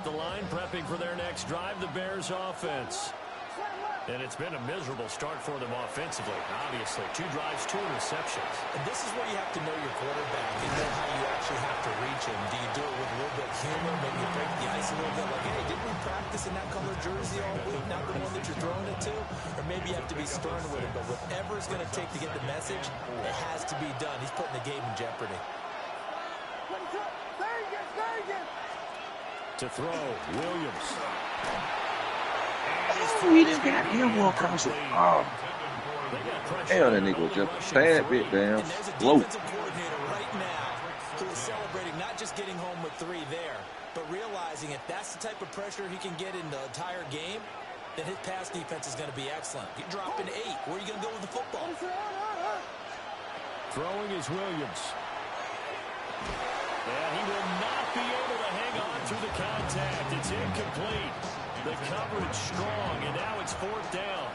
at the line, prepping for their next drive, the Bears offense. And it's been a miserable start for them offensively, obviously. 2 drives, 2 interceptions. And this is where you have to know your quarterback and know how you actually have to reach him. Do you do it with a little bit of humor, maybe you break the ice a little bit, like, hey, didn't we practice in that color jersey all week, not the one that you're throwing it to? Or maybe you have to be stern with him, but whatever it's going to take to get the message, it has to be done. He's putting the game in jeopardy. To throw, Williams. We just got him walk across it. Oh, hell, that nigga was just a bad bit down. Low. Right now who is celebrating not just getting home with 3 there, but realizing if that's the type of pressure he can get in the entire game, then his pass defense is going to be excellent. You're dropping 8. Where are you going to go with the football? Throwing is Williams. And he will not be able to hang on through the contact. It's incomplete. The coverage strong, and now it's 4th down.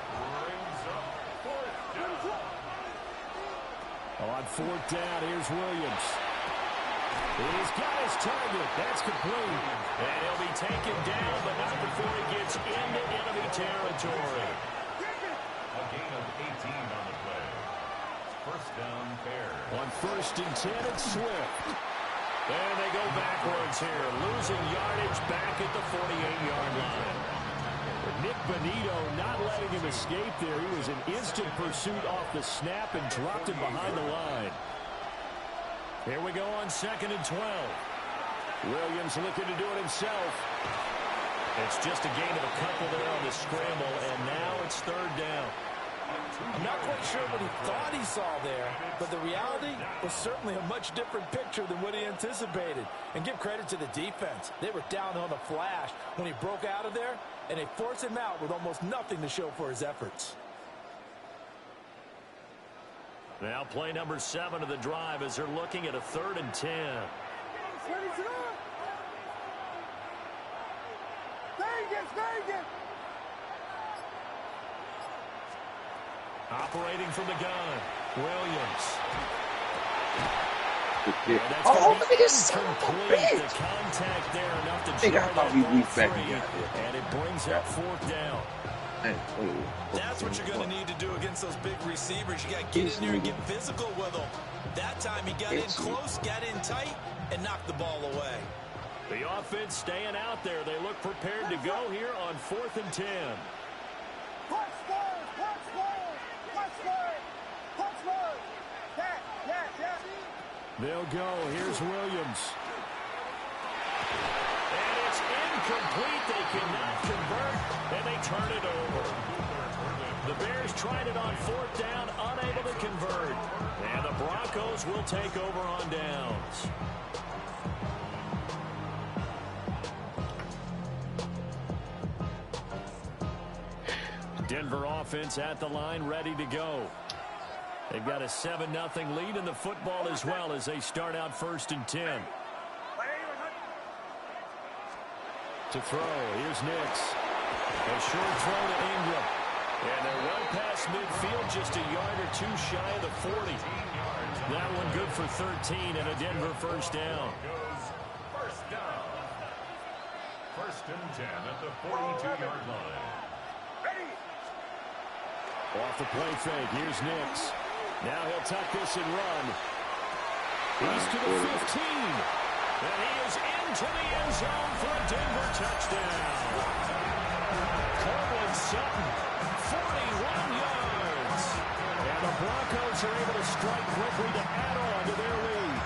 On 4th down, here's Williams. He's got his target. That's complete. And he'll be taken down, but not before he gets into enemy territory. A gain of 18 on the play. First down, Bears. On 1st and 10, it's Swift. And they go backwards here, losing yardage back at the 48-yard line. Nick Bonito not letting him escape there. He was in instant pursuit off the snap and dropped him behind the line. Here we go on 2nd and 12. Williams looking to do it himself. It's just a gain of a couple there on the scramble, and now it's 3rd down. I'm not quite sure what he thought he saw there, but the reality was certainly a much different picture than what he anticipated. And give credit to the defense. They were down on the flash when he broke out of there, and they forced him out with almost nothing to show for his efforts. Now play number 7 of the drive as they're looking at a 3rd and 10. Operating from the gun, Williams. Oh, look at this son of a bitch. The contact there enough to I thought we reached back and it brings up 4th down. That's what you're going to need to do against those big receivers. You got to get in there and get physical with them. That time he got in close, got in tight, and knocked the ball away. The offense staying out there. They look prepared to go here on 4th and 10. They'll go. Here's Williams. And it's incomplete. They cannot convert, and they turn it over. The Bears tried it on 4th down, unable to convert. And the Broncos will take over on downs. Denver offense at the line, ready to go. They've got a 7-0 lead in the football as well as they start out 1st and 10. To throw, here's Nix. A short throw to Ingram. And they're well past midfield, just a yard or 2 shy of the 40. That one good for 13 and a Denver 1st down. First down. 1st and 10 at the 42-yard line. Off the play fake, here's Nix. Now he'll tuck this and run. He's to the 15. And he is into the end zone for a Denver touchdown. Cortland Sutton, 41 yards. And the Broncos are able to strike quickly to add on to their lead.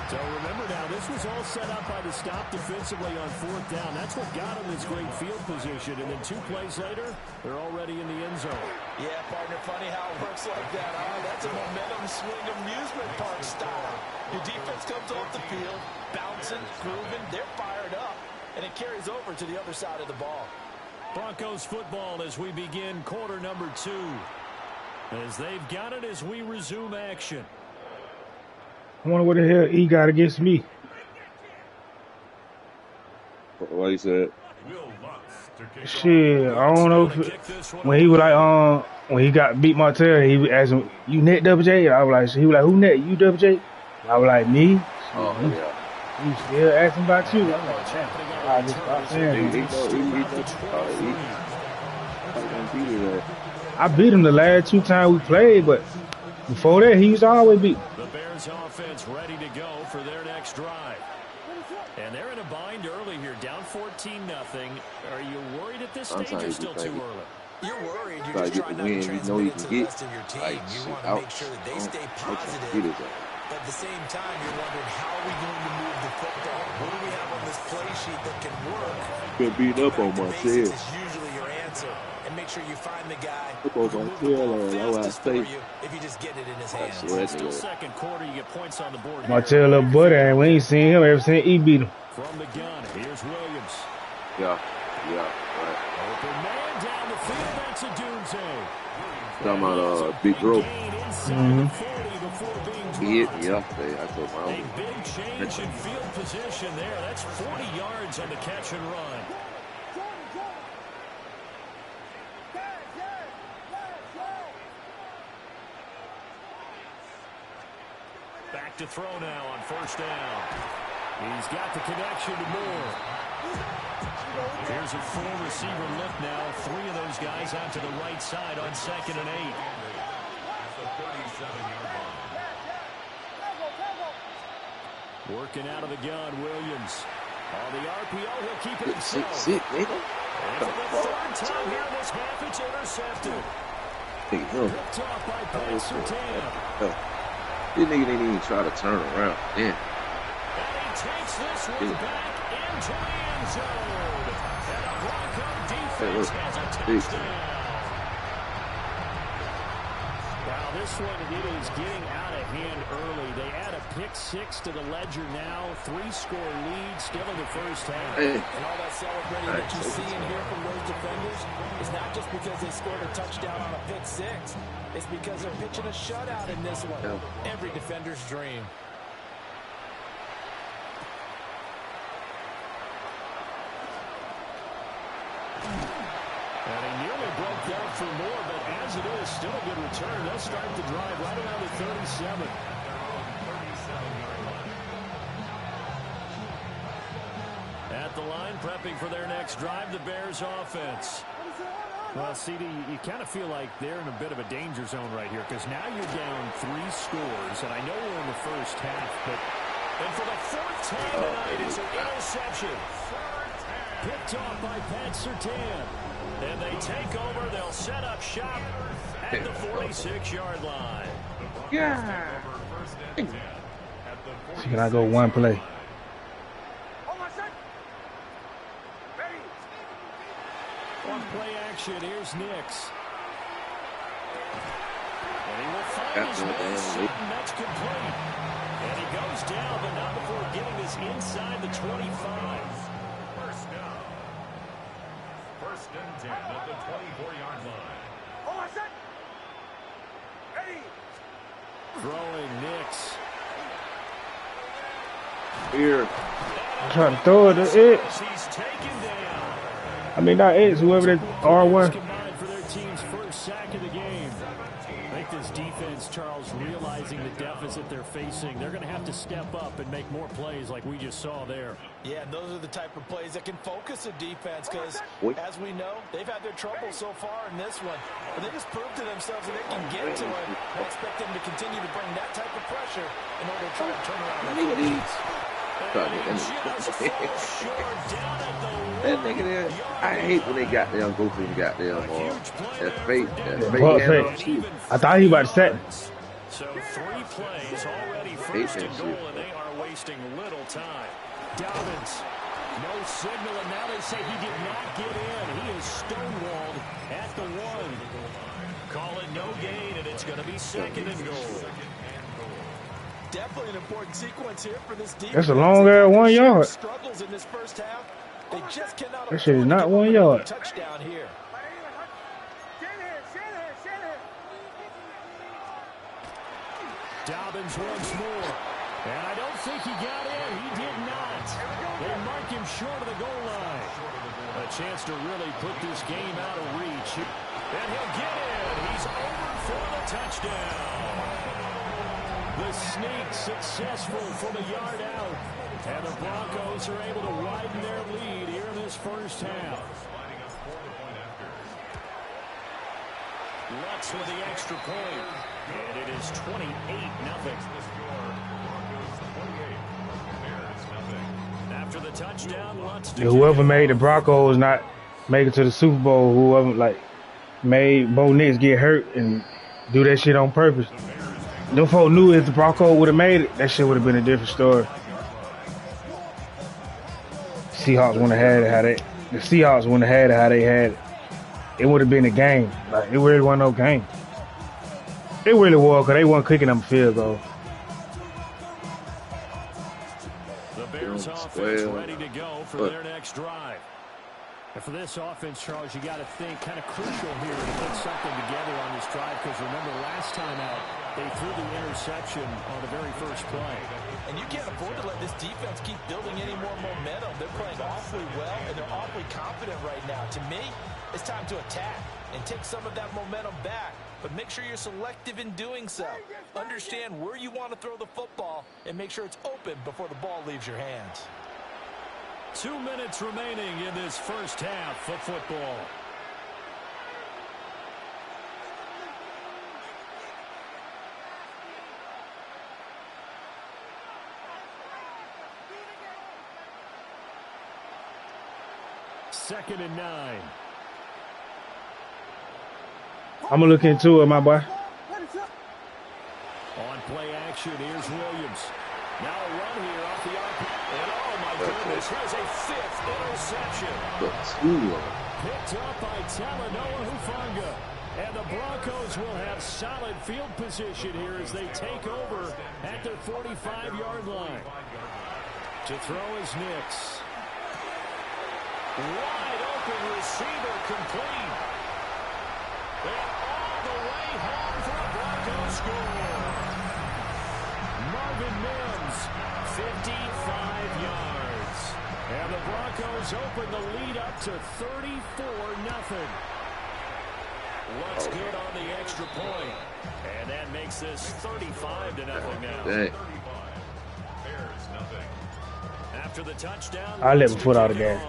So remember now, this was all set up by the stop defensively on 4th down. That's what got them this great field position. And then 2 plays later, they're already in the end zone. Yeah, partner, funny how it works like that, huh? That's a momentum swing amusement park style. Your defense comes off the field, bouncing, grooving, they're fired up, and it carries over to the other side of the ball. Broncos football as we begin quarter number 2. As they've got it as we resume action. I wonder what the hell he got against me. What he said? Shit, I don't know if when he was like when he got beat my tail, he was asking, "You net Double J?" I was like, he was like, "Who net? You Double J?" I was like, "Me." Oh yeah. You still asking about you? I'm like, damn. I just stopped saying He that. know, he gonna beat his ass. I beat him the last 2 times we played, but before that, he used to always beat me. The Bears offense ready to go for their next drive. And they're in a bind early here, down 14-0. Are you worried at this stage or still too early? You're worried. You're just trying not to transmit it to the rest of your team. You want to make sure that they stay positive. But at the same time, you're wondering, how are we going to move the football? What do we have on this play sheet that can work? Been beating up on my tail. Is usually your answer. And make sure you find the guy Up who on can my move the ball tail, fastest for you if you just get it in his hands. Still second quarter, you get points on the board. My tail little buddy, and we ain't seen him ever since he beat him. From the gun, here's Williams. Yeah, right. Open man down the field, that's a doomsday. Talking about big growth. He hit me yesterday. I told my own. A big change in field position there. That's 40 yards on the catch and run. Back to throw now on first down. He's got the connection to Moore. Here's a full receiver look now. 3 of those guys out to the right side on 2nd and 8. Working out of the gun, Williams. On the RPO, he'll keep it himself. Sick, nigga. And for the 3rd time here in this half, it's intercepted. Picked off by Pat Surtain. This nigga didn't even try to turn around. Yeah. And he takes this one back into the end zone. And the Bronco defense has a touchdown. Wow, this one, it is getting out of hand early. They add a pick 6 to the ledger now. 3-score lead, still in the first half. And all that celebrating that you see and hear from those defenders is not just because they scored a touchdown on a pick 6. It's because they're pitching a shutout in this one. Every defender's dream. And he nearly broke down for more, but as it is, still a good return. They'll start the drive right around the 37. At the line, prepping for their next drive, the Bears offense. Well, CD, you kind of feel like they're in a bit of a danger zone right here because now you're down 3 scores, and I know we're in the first half, but and for the 4th time tonight, it's an interception. Picked off by Pat Surtain. And they take over. They'll set up shop at the 46-yard line. Yeah. So can I go one play? On play action, here's Nix. And he will find his man. That's complete. And he goes down, but not before getting this inside the 25. First and 10 at the 24-yard line. Throwing Nix. Here. I'm trying to throw it to it. He's taken down. I mean, not it. Whoever that R1. Combined for their team's first sack of the game. I think this defense, Charles, realizing the deficit they're facing, they're going to have to step up and make more plays like we just saw there. Yeah, and those are the type of plays that can focus a defense because, as we know, they've had their trouble so far in this one. But they just proved to themselves that they can get to it. I expect them to continue to bring that type of pressure in order to try to turn around their defense. That nigga there, I hate when they got them go through the goddamn that fake. I thought he about to set. So 3 plays already first and goal, and they are wasting little time. Dobbins, no signal, and now they say he did not get in. He is stonewalled at the 1. Call it no gain, and it's going to be 2nd and goal. Definitely an important sequence here for this defense. That's a long ass 1 yard. Struggles in this first half. They just cannot. That shit is not 1 yard. Touchdown here. Dobbins once more. And I don't think he got in. He did not. They mark him short of the goal line. A chance to really put this game out of reach. And he'll get in. He's over for the touchdown. The sneak successful from a yard out. And the Broncos are able to widen their lead here in this first half. Lutz with the extra point. And it is 28-0. After the touchdown, Lutz. Whoever made the Broncos not make it to the Super Bowl, whoever made Bo Nix get hurt and do that shit on purpose. Them folk knew if the Broncos would have made it, that shit would have been a different story. Seahawks wouldn't have had it the Seahawks wouldn't have had it how they had it. It would have been a game. It really wasn't no game. It really was because they weren't kicking them field goal. The Bears offense ready to go for their next drive. And for this offense, Charles, you got to think kind of crucial here to put something together on this drive because remember last time out, they threw the interception on the very first play. And you can't afford to let this defense keep building any more momentum. They're playing awfully well, and they're awfully confident right now. To me, it's time to attack and take some of that momentum back. But make sure you're selective in doing so. Understand where you want to throw the football and make sure it's open before the ball leaves your hands. 2 minutes remaining in this first half of football. Second and 9. I'm going to look into it, my boy. On play action, here's Williams. Now a run here off the RP. And oh my goodness, here's a 5th interception. Picked up by Talanoa Hufanga. And the Broncos will have solid field position here as they take over at their 45-yard line. To throw is Nix. Wide open receiver complete. And all the way home for a Broncos score. Marvin Mims, 55 yards. And the Broncos open the lead up to 34-0. What's good on the extra point. And that makes this 35-0 now. Dang. After the touchdown, I let my foot out of the game.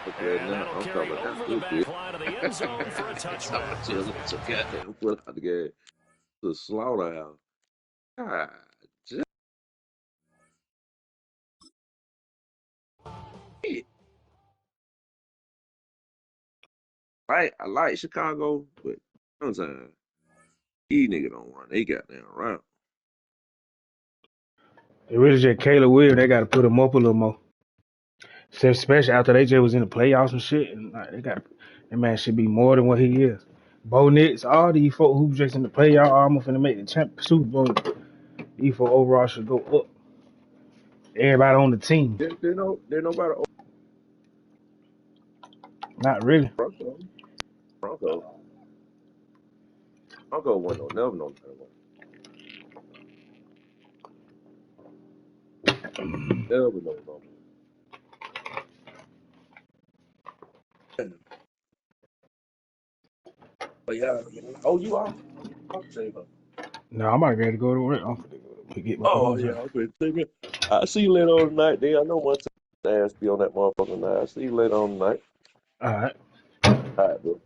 Okay, and now that'll I'm carry talking over the back line of the end zone for a touchdown. It's a goddamn foot out the game. The slaughterhouse. God, just I like Chicago, but sometimes these niggas don't run. They got down around. It really just Caleb Williams. They got to put him up a little more. Especially after they just was in the playoffs and shit. And that man should be more than what he is. Bo Nix, all these folk who just in the playoffs almost finna make the Super Bowl. These folk overall should go up. Everybody on the team. They're nobody. Not really. Bronco wasn't never no number. Never no number. But yeah, you are. No, I'm about to go to work. I'm finna get my Oh yeah, I'm gonna take it. I'll see you later on tonight, then. I know one time ass be on that motherfucking night. I'll see you later on tonight. All right. All right, bro.